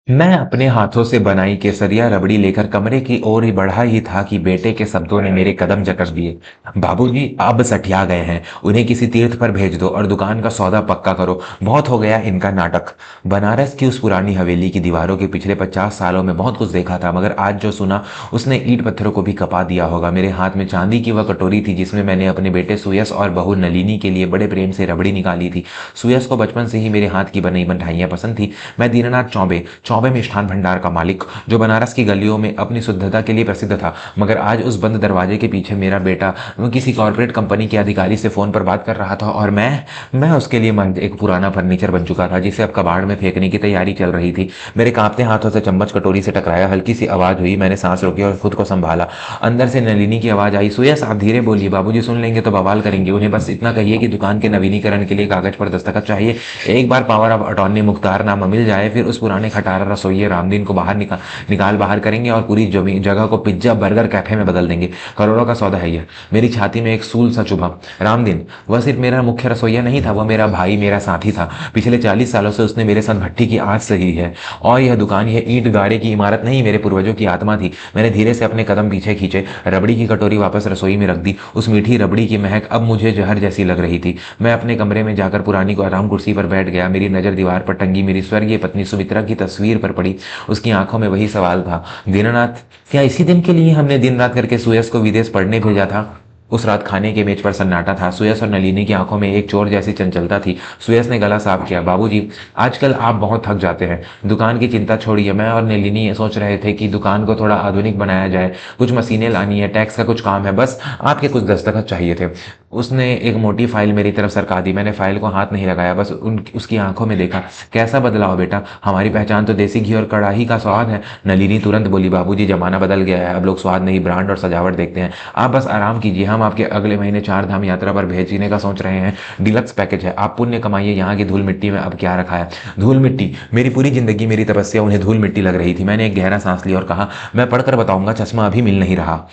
मैं अपने हाथों से बनाई केसरिया रबड़ी लेकर कमरे की ओर ही बढ़ा ही था कि बेटे के शब्दों ने मेरे कदम जकड़ दिए। बाबूजी अब सठिया गए हैं, उन्हें किसी तीर्थ पर भेज दो और दुकान का सौदा पक्का करो। बहुत हो गया इनका नाटक। बनारस की उस पुरानी हवेली की दीवारों के पिछले 50 सालों में बहुत कुछ देखा था, मगर आज जो सुना उसने ईंट पत्थरों को भी कपा दिया होगा। मेरे हाथ में चांदी की वह कटोरी थी जिसमें मैंने अपने बेटे सुयस और बहू नलिनी के लिए बड़े प्रेम से रबड़ी निकाली थी। सुयस को बचपन से ही मेरे हाथ की बनी मिठाइयाँ पसंद थी। मैं दीनानाथ चौबे चौबे मिष्ठान भंडार का मालिक, जो बनारस की गलियों में अपनी शुद्धता के लिए प्रसिद्ध था, मगर आज उस बंद दरवाजे के पीछे मेरा बेटा किसी कॉर्पोरेट कंपनी के अधिकारी से फोन पर बात कर रहा था और मैं उसके लिए महज एक पुराना फर्नीचर बन चुका था जिसे अब कबाड़ में फेंकने की तैयारी चल रही थी। मेरे कांपते हाथों से चम्मच कटोरी से टकराया, हल्की सी आवाज हुई, मैंने सांस रोकी और खुद को संभाला। अंदर से नलिनी की आवाज आई, सुयस आप धीरे बोलिए, बाबूजी सुन लेंगे तो बवाल करेंगे। उन्हें बस इतना कहिए कि दुकान के नवीनीकरण के लिए कागज पर दस्तखत चाहिए। एक बार पावर ऑफ अटॉर्नी मुख्तारनामा मिल जाए, फिर उस पुराने खटारा रसोइये रामदीन को निकाल बाहर करेंगे और पूरी जमीन जगह को पिज्जा बर्गर कैफे में बदल देंगे। करोड़ों का सौदा है यह। मेरी छाती में एक सूल सा चुभा। रामदीन वह सिर्फ मेरा मुख्य रसोइया नहीं था, वह मेरा भाई, मेरा साथी था। पिछले 40 सालों से उसने मेरे साथ भट्टी की आंच सही है। और यह दुकान, यह ईंट गाड़े की इमारत नहीं, मेरे पूर्वजों की आत्मा थी। मैंने धीरे से अपने कदम पीछे खींचे, रबड़ी की कटोरी वापस रसोई में रख दी। उस मीठी रबड़ी की महक अब मुझे जहर जैसी लग रही थी। मैं अपने कमरे में जाकर पुरानी को आराम कुर्सी पर बैठ गया। मेरी नजर दीवार पर टंगी मेरी स्वर्गीय पत्नी सुमित्रा की तस्वीर पर पड़ी। उसकी आंखों में वही सवाल था, दीनानाथ क्या इसी दिन के लिए हमने दिन रात करके सुयस को विदेश पढ़ने भेजा था? उस रात खाने के मेज पर सन्नाटा था। सुयस और नलिनी की आंखों में एक चोर जैसी चंचलता थी। सुयस ने गला साफ किया, बाबूजी आजकल आप बहुत थक जाते हैं, दुकान की चिंता छोड़िए। मैं और नलिनी ये सोच रहे थे कि दुकान को थोड़ा आधुनिक बनाया जाए, कुछ मशीनें लानी है, टैक्स का कुछ काम है, बस आपके कुछ दस्तखत चाहिए थे। उसने एक मोटी फाइल मेरी तरफ सरका दी। मैंने फाइल को हाथ नहीं लगाया, बस उसकी आंखों में देखा। कैसा बदलाव बेटा, हमारी पहचान तो देसी घी और कड़ाही का स्वाद है। नलिनी तुरंत बोली, बाबूजी जमाना बदल गया है, अब लोग स्वाद नहीं ब्रांड और सजावट देखते हैं। आप बस आराम कीजिए, हम आपके अगले महीने 4 धाम यात्रा पर भेजने का सोच रहे हैं। डिलक्स पैकेज है, आप पुण्य कमाइए। यहाँ की धूल मिट्टी में अब क्या रखा है? धूल मिट्टी? मेरी पूरी जिंदगी, मेरी तपस्या उन्हें धूल मिट्टी लग रही थी। मैंने एक गहरा सांस लिया और कहा, मैं पढ़कर बताऊंगा, चश्मा अभी मिल नहीं रहा।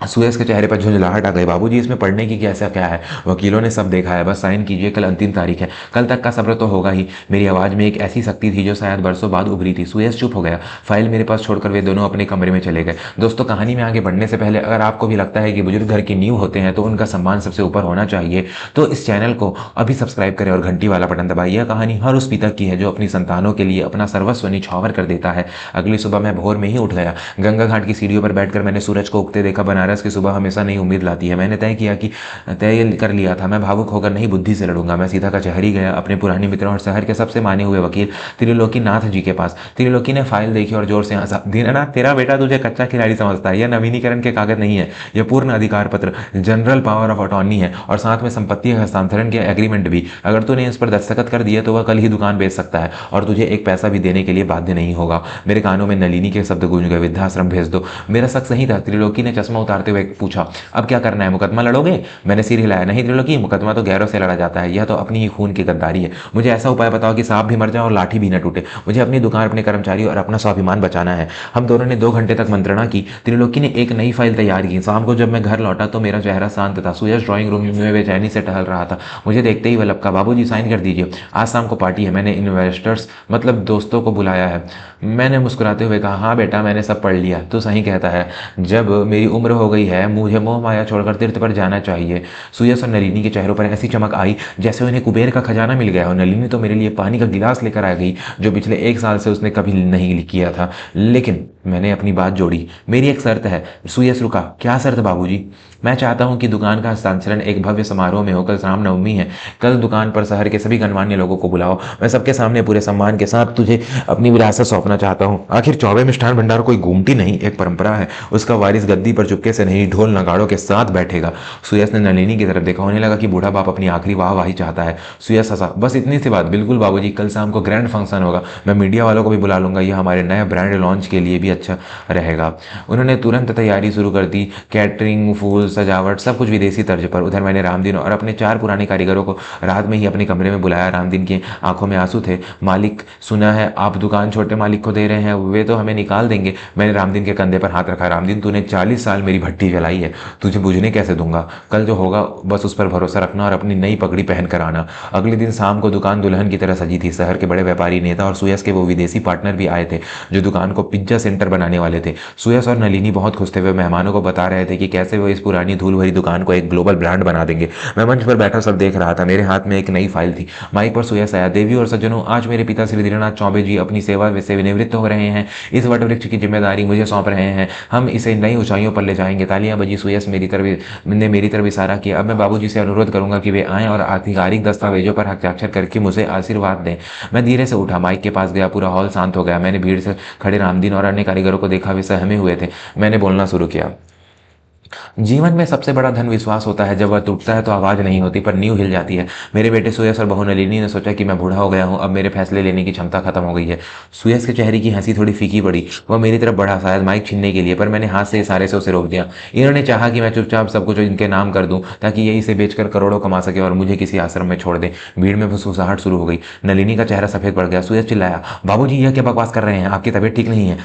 सुयस के चेहरे पर झुंझलाहट आ गई। बाबूजी इसमें पढ़ने की कैसा क्या है? वकीलों ने सब देखा है, बस साइन कीजिए, कल अंतिम तारीख है, कल तक का सब्र तो होगा ही। मेरी आवाज में एक ऐसी शक्ति थी जो शायद बरसों बाद उभरी थी। सुयस चुप हो गया। फाइल मेरे पास छोड़कर वे दोनों अपने कमरे में चले गए। दोस्तों, कहानी में आगे बढ़ने से पहले अगर आपको भी लगता है कि बुजुर्ग घर की नींव होते हैं तो उनका सम्मान सबसे ऊपर होना चाहिए, तो इस चैनल को अभी सब्सक्राइब करें और घंटी वाला बटन दबाइए। यह कहानी हर उस पिता की है जो अपनी संतानों के लिए अपना सर्वस्व निछावर कर देता है। अगली सुबह मैं भोर में ही उठ गया। गंगा घाट की सीढ़ियों पर बैठकर मैंने सूरज को उगते देखा। बनारस की सुबह हमेशा नई उम्मीद लाती है। मैंने तय कर लिया था, मैं भावुक होकर नहीं बुद्धि से लड़ूंगा। मैं सीधा कचहरी गया, अपने पुराने मित्रों और शहर के सबसे माने हुए वकील त्रिलोकी नाथ जी के पास। त्रिलोकी ने फाइल देखी और जोर से हंसा, दीनानाथ तेरा बेटा तुझे कच्चा खिलाड़ी समझता है। यह नवीनीकरण के कागज नहीं है, यह पूर्ण अधिकार पत्र, जनरल पावर ऑफ अटॉर्नी है, और साथ में संपत्ति हस्तांतरण के एग्रीमेंट भी। अगर तूने इस पर दस्तखत कर दिए तो वह कल ही दुकान बेच सकता है और तुझे एक पैसा भी देने के लिए बाध्य नहीं होगा। मेरे कानों में नलिनी के शब्द गूंज गए, वृद्धाश्रम भेज दो। मेरा शक सही था। त्रिलोकी ने चश्मा उतारते हुए पूछा, अब क्या करना है, मुकदमा लड़ोगे? मैंने सिर हिलाया, नहीं त्रिलोकी, मुकदमा तो गैरों से लड़ा जाता है, यह तो अपनी ही खून की गद्दारी है। मुझे ऐसा उपाय बताओ कि सांप भी मर जाए और लाठी भी न टूटे। मुझे अपनी दुकान, अपने कर्मचारी और अपना स्वाभिमान बचाना है। हम दोनों ने 2 घंटे तक मंत्रणा की। त्रिलोकी ने एक नई फाइल तैयार की। शाम को जब मैं घर लौटा तो मेरा चेहरा शांत था। सुयश ड्राइंग रूम में बेचैनी से टहल रहा था। मुझे देखते ही वह लपका, बाबूजी साइन कर दीजिए, आज शाम को पार्टी है, मैंने इन्वेस्टर्स मतलब दोस्तों को बुलाया है। मैंने मुस्कुराते हुए कहा, हाँ बेटा मैंने सब पढ़ लिया, तू सही कहता है, जब मेरी उम्र हो गई है मुझे मोह माया छोड़कर तीर्थ पर जाना चाहिए। सुयस और नलिनी के चेहरों पर ऐसी चमक आई जैसे उन्हें कुबेर का खजाना मिल गया हो। नलिनी तो मेरे लिए पानी का गिलास लेकर आ गई, जो पिछले 1 साल से उसने कभी नहीं किया था। लेकिन मैंने अपनी बात जोड़ी, मेरी एक शर्त है। सुयस रुका, क्या शर्त बाबूजी? मैं चाहता हूं कि दुकान का हस्तांतरण एक भव्य समारोह में हो। कल रामनवमी है, कल दुकान पर शहर के सभी गणमान्य लोगों को बुलाओ। मैं सबके सामने पूरे सम्मान के साथ तुझे अपनी विरासत सौंपना चाहता हूं। आखिर चौबे मिष्ठान भंडार कोई घूमती नहीं, एक परंपरा है। उसका वारिस गद्दी पर चुपके से नहीं, ढोल नगाड़ों के साथ बैठेगा। सुयस ने नलिनी की तरफ देखा। उन्हें लगा कि बूढ़ा बाप अपनी आखिरी वाहवाही चाहता है। सुयस हंसा, बस इतनी सी बात। बिल्कुल बाबूजी, कल शाम को ग्रैंड फंक्शन होगा, मैं मीडिया वालों को भी बुला लूंगा, यह हमारे नए ब्रांड लॉन्च के लिए भी अच्छा रहेगा। उन्होंने तुरंत तैयारी शुरू कर दी, कैटरिंग, फूल, सजावट, सब कुछ विदेशी तर्ज पर। उधर मैंने रामदीन और अपने 4 पुराने कारीगरों को रात में ही अपने कमरे में बुलाया। रामदीन की आंखों में आंसू थे। मालिक, सुना है आप दुकान छोटे मालिक को दे रहे हैं, वे तो हमें निकाल देंगे। मैंने रामदीन के कंधे पर हाथ रखा। रामदीन, तूने 40 साल मेरी भट्टी जलाई है, तुझे बुझने कैसे दूंगा। कल जो होगा बस उस पर भरोसा रखना और अपनी नई पगड़ी पहन कर आना। अगले दिन शाम को दुकान दुल्हन की तरह सजी थी। शहर के बड़े व्यापारी, नेता और सुयस के वो विदेशी पार्टनर भी आए थे जो दुकान को पिज्जा सेंटर बनाने वाले थे। सुयस और नलिनी बहुत खुश थे। वे मेहमानों को बता रहे थे कि कैसे वो इस पुरानी धूल भरी दुकान को एक ग्लोबल ब्रांड बना देंगे। मैं मंच पर बैठा सब देख रहा था। मेरे हाथ में एक नई फाइल थी। माइक पर सुयस आया। देवी और सज्जनों, आज मेरे पिता श्री धीरेन्द्रनाथ चौबे जी अपनी सेवा से निवृत्त हो रहे हैं। इस वट वृक्ष की जिम्मेदारी मुझे सौंप रहे हैं। हम इसे नई ऊंचाइयों पर ले जाएंगे। तालियां बजी। सुयस मेरी तरफ इशारा किया। अब मैं बाबूजी से अनुरोध करूंगा कि वे आएं और आधिकारिक दस्तावेजों पर हस्ताक्षर करके मुझे आशीर्वाद दें। मैं धीरे से उठा, माइक के पास गया। पूरा हॉल शांत हो गया। मैंने भीड़ से खड़े रामदीन और अन्य कारीगरों को देखा। वे सहमे हुए थे। मैंने बोलना शुरू किया। जीवन में सबसे बड़ा धन विश्वास होता है। जब वह टूटता है तो आवाज नहीं होती, पर नींव हिल जाती है। मेरे बेटे सुयस और बहू नलिनी ने सोचा कि मैं बूढ़ा हो गया हूं, अब मेरे फैसले लेने की क्षमता खत्म हो गई है। सुयस के चेहरे की हंसी थोड़ी फीकी पड़ी। वह मेरी तरफ बढ़ा, शायद माइक छीनने के लिए, पर मैंने हाथ से इशारे से उसे रोक दिया। इन्होंने चाहा कि मैं चुपचाप सब कुछ इनके नाम कर दूं ताकि ये इसे बेचकर करोड़ों कमा सके और मुझे किसी आश्रम में छोड़ दे। भीड़ में फुसफुसाहट शुरू हो गई। नलिनी का चेहरा सफेद पड़ गया। सुयस चिल्लाया, बाबूजी यह क्या बकवास कर रहे हैं? आपकी तबीयत ठीक नहीं है।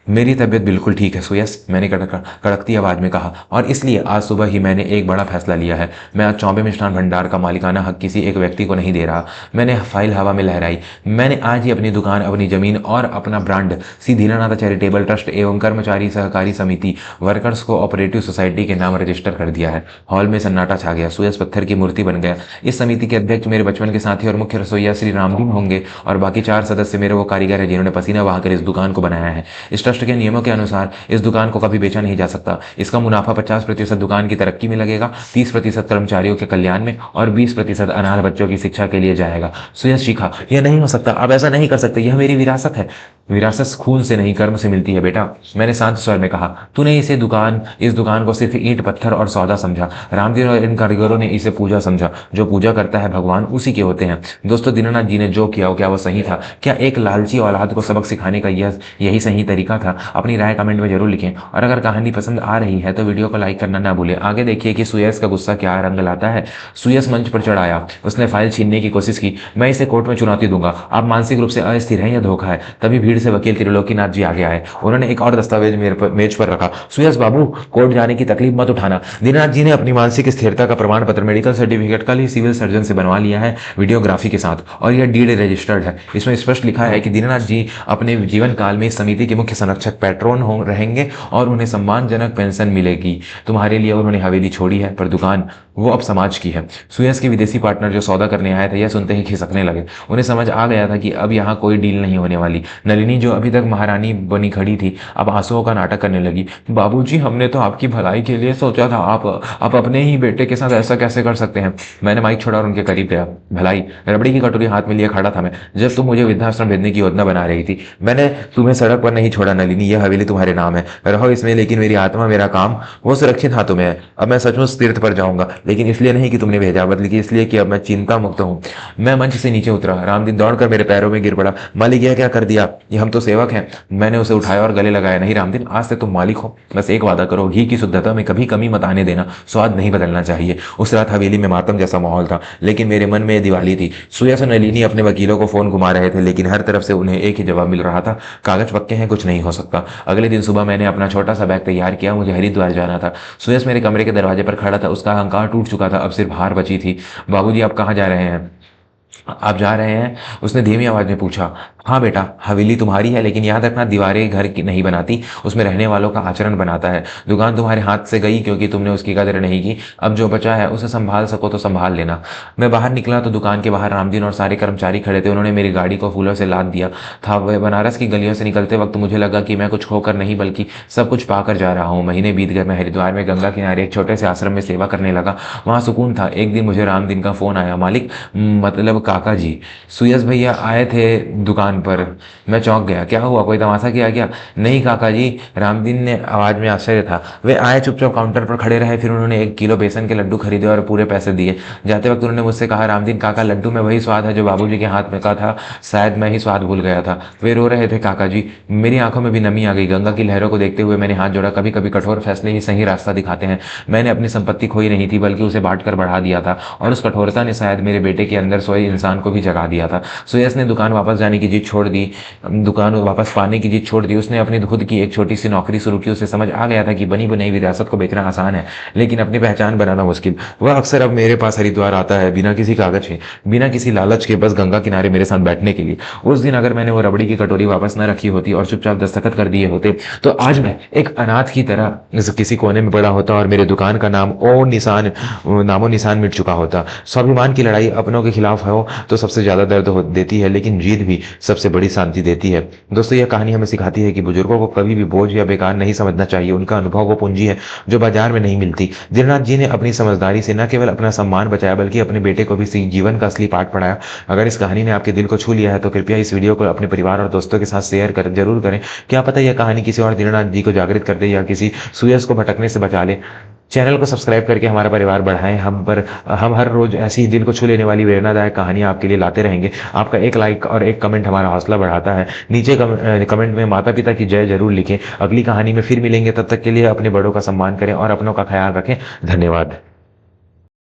मेरी तबीयत बिल्कुल ठीक है सुयस, मैंने कड़कती आवाज में कहा, और इसलिए आज सुबह ही मैंने एक बड़ा फैसला लिया है। मैं आज चौबे मिष्ठान भंडार का मालिकाना हक किसी एक व्यक्ति को नहीं दे रहा। मैंने फाइल हवा में लहराई। मैंने आज ही अपनी दुकान, अपनी जमीन और अपना brand Shri Dhirendranath charitable trust एवं कर्मचारी सहकारी समिति वर्कर्स कोऑपरेटिव सोसाइटी के नाम रजिस्टर कर दिया है। हॉल में सन्नाटा छा गया। सुयस पत्थर की मूर्ति बन गया। इस समिति के अध्यक्ष मेरे बचपन के साथी और मुख्य रसोईया श्री रामदीन होंगे, और बाकी 4 सदस्य मेरे वो कारीगर हैं जिन्होंने पसीना बहाकर इस दुकान को बनाया है। इस ट्रस्ट के नियमों के अनुसार इस दुकान को कभी बेचा नहीं जा सकता। इसका मुनाफा 50% दुकान की तरक्की में लगेगा, 30% कर्मचारियों के कल्याण में और 20% अनाथ बच्चों की शिक्षा के लिए जाएगा। सुयस चीखा, यह नहीं हो सकता, आप ऐसा नहीं कर सकते, यह मेरी विरासत है। विरासत खून से नहीं कर्म से मिलती है बेटा, मैंने शांत स्वर में कहा। तूने इस दुकान को सिर्फ ईंट पत्थर और सौदा समझा। रामदीन और इन कारीगरों ने इसे पूजा समझा। जो पूजा करता है भगवान उसी के होते हैं। दोस्तों, दीनानाथ जी ने जो किया क्या वो सही था? क्या एक लालची औलाद को सबक सिखाने का यही सही तरीका था? अपनी राय कमेंट में जरूर लिखें, और अगर कहानी पसंद आ रही है तो वीडियो को लाइक करना ना भूलें। आगे देखिए कि सुयस का गुस्सा क्या रंग लाता है। सुयस मंच पर चढ़ आया। उसने फाइल छीनने की कोशिश की। मैं इसे कोर्ट में चुनौती दूंगा। आप मानसिक रूप से अस्थिर हैं या धोखा है? तभी भीड़ से वकील त्रिलोकीनाथ जी आगे आए। उन्होंने एक और दस्तावेज मेज पर रखा। सुयस बाबू, कोर्ट जाने की तकलीफ मत उठाना। दीनानाथ जी ने अपनी मानसिक स्थिरता का प्रमाण पत्र मेडिकल सर्टिफिकेट कल ही सिविल सर्जन से बनवा लिया है, वीडियोग्राफी के साथ, और यह डीड रजिस्टर्ड है। इसमें स्पष्ट लिखा है कि दीनानाथ जी अपने जीवन काल में इस समिति के मुख्य संरक्षक पैट्रोन रहेंगे और उन्हें सम्मानजनक पेंशन मिलेगी। तुम्हारे लिए उन्होंने हवेली छोड़ी है, पर दुकान वो अब समाज की है। सुयस के विदेशी पार्टनर जो सौदा करने आए थे, यह सुनते ही खिसकने लगे। उन्हें समझ आ गया था कि अब यहाँ कोई डील नहीं होने वाली। नलिनी जो अभी तक महारानी बनी खड़ी थी, अब आंसुओं का नाटक करने लगी। बाबूजी, हमने तो आपकी भलाई के लिए सोचा था, आप अपने ही बेटे के साथ ऐसा कैसे कर सकते हैं? मैंने माइक छोड़ा और उनके करीब गया। भलाई, रबड़ी की कटोरी हाथ में लिए खड़ा था मैं, जब तुम मुझे वृद्धाश्रम भेजने की योजना बना रही थी। मैंने तुम्हें सड़क पर नहीं छोड़ा नलिनी, यह हवेली तुम्हारे नाम है, रहो इसमें, लेकिन मेरी आत्मा, मेरा काम, वो सुरक्षित हाथों में है। अब मैं सचमुच तीर्थ पर जाऊंगा, लेकिन इसलिए नहीं कि तुमने भेजा, बल्कि इसलिए कि अब मैं चिंता मुक्त हूँ। मैं मंच से नीचे उतरा। रामदीन दौड़कर मेरे पैरों में गिर पड़ा। मालिक, यह क्या कर दिया? ये हम तो सेवक हैं। मैंने उसे उठाया और गले लगाया। नहीं रामदीन, आज से तुम मालिक हो। बस एक वादा करो, घी की शुद्धता में कभी कमी मत आने देना, स्वाद नहीं बदलना चाहिए। उस रात हवेली में मातम जैसा माहौल था, लेकिन मेरे मन में दिवाली थी। सुयस और नलिनी अपने वकीलों को फोन घुमा रहे थे, लेकिन हर तरफ से उन्हें एक ही जवाब मिल रहा था, कागज पक्के हैं, कुछ नहीं हो सकता। अगले दिन सुबह मैंने अपना छोटा सा बैग तैयार किया। मुझे हरिद्वार जाना था। सुयस मेरे कमरे के दरवाजे पर खड़ा था। उसका अहंकार टूट चुका था, अब सिर्फ हार बची थी। बाबूजी, आप कहाँ जा रहे हैं? आप जा रहे हैं? उसने धीमी आवाज में पूछा। हाँ बेटा, हवेली तुम्हारी है, लेकिन याद रखना, दीवारें घर की नहीं बनाती, उसमें रहने वालों का आचरण बनाता है। दुकान तुम्हारे हाथ से गई क्योंकि तुमने उसकी कदर नहीं की। अब जो बचा है उसे संभाल सको तो संभाल लेना। मैं बाहर निकला तो दुकान के बाहर रामदीन और सारे कर्मचारी खड़े थे। उन्होंने मेरी गाड़ी को फूलों से लाद दिया था। वह बनारस की गलियों से निकलते वक्त मुझे लगा कि मैं कुछ खोकर नहीं बल्कि सब कुछ पाकर जा रहा हूँ। महीने बीत गए। मैं हरिद्वार में गंगा किनारे एक छोटे से आश्रम में सेवा करने लगा। वहाँ सुकून था। एक दिन मुझे रामदीन का फोन आया। मालिक, मतलब काका जी, सुयस भैया आए थे दुकान पर। मैं चौंक गया। क्या हुआ, कोई तमाशा किया क्या? नहीं काका जी, रामदीन ने आवाज में आश्चर्य था। वे आए, चुपचाप काउंटर पर खड़े रहे, फिर उन्होंने 1 किलो बेसन के लड्डू खरीदे और पूरे पैसे दिए। जाते वक्त उन्होंने मुझसे कहा, रामदीन काका, लड्डू में वही स्वाद है जो बाबूजी के हाथ में का था, शायद मैं ही स्वाद भूल गया था। वे रो रहे थे काका जी। मेरी आंखों में भी नमी आ गई। गंगा की लहरों को देखते हुए मैंने हाथ जोड़ा। कभी कभी कठोर फैसले ही सही रास्ता दिखाते हैं। मैंने अपनी संपत्ति खोई नहीं थी, बल्कि उसे बांटकर बढ़ा दिया था, और उस कठोरता ने शायद मेरे बेटे के अंदर सोए इंसान को भी जगा दिया था। सुयस ने दुकान वापस जाने की जिद जिद छोड़ दी, दुकान वापस पाने की जिद छोड़ दी। उसने अपनी खुद की एक छोटी सी नौकरी शुरू की। उसे समझ आ गया था कि बनी बनाई विरासत को बेचना आसान है, लेकिन अपनी पहचान बनाना मुश्किल। वह अक्सर अब मेरे पास हरिद्वार आता है, बिना किसी कागज के, बिना किसी लालच के, बस गंगा किनारे मेरे साथ बैठने के लिए। उस दिन अगर मैंने वो रबड़ी की कटोरी वापस न रखी होती और चुपचाप दस्तखत कर दिए होते, तो आज मैं एक अनाथ की तरह किसी कोने में पड़ा होता और मेरे दुकान का नामो निशान मिट चुका होता। स्वाभिमान की लड़ाई अपनों के खिलाफ हो तो सबसे ज्यादा दर्द देती है, लेकिन जीत भी सबसे बड़ी शांति देती है। दोस्तों, यह कहानी हमें सिखाती है कि बुजुर्गों को कभी भी बोझ या बेकार नहीं समझना चाहिए। उनका अनुभव वो पूंजी है जो बाजार में नहीं मिलती। दीननाथ जी ने अपनी समझदारी से न केवल अपना सम्मान बचाया, बल्कि अपने बेटे को भी जीवन का असली पाठ पढ़ाया। अगर इस कहानी ने आपके दिल को छू लिया है तो कृपया इस वीडियो को अपने परिवार और दोस्तों के साथ शेयर जरूर करें। क्या पता यह कहानी किसी और दीननाथ जी को जागृत कर दे या किसी सुयस को भटकने से बचा ले। चैनल को सब्सक्राइब करके हमारा परिवार बढ़ाएं। हम हर रोज ऐसी ही दिल को छू लेने वाली प्रेरणादायक कहानियां आपके लिए लाते रहेंगे। आपका एक लाइक और एक कमेंट हमारा हौसला बढ़ाता है। नीचे कमेंट में माता पिता की जय जरूर लिखें। अगली कहानी में फिर मिलेंगे, तब तक के लिए अपने बड़ों का सम्मान करें और अपनों का ख्याल रखें। धन्यवाद।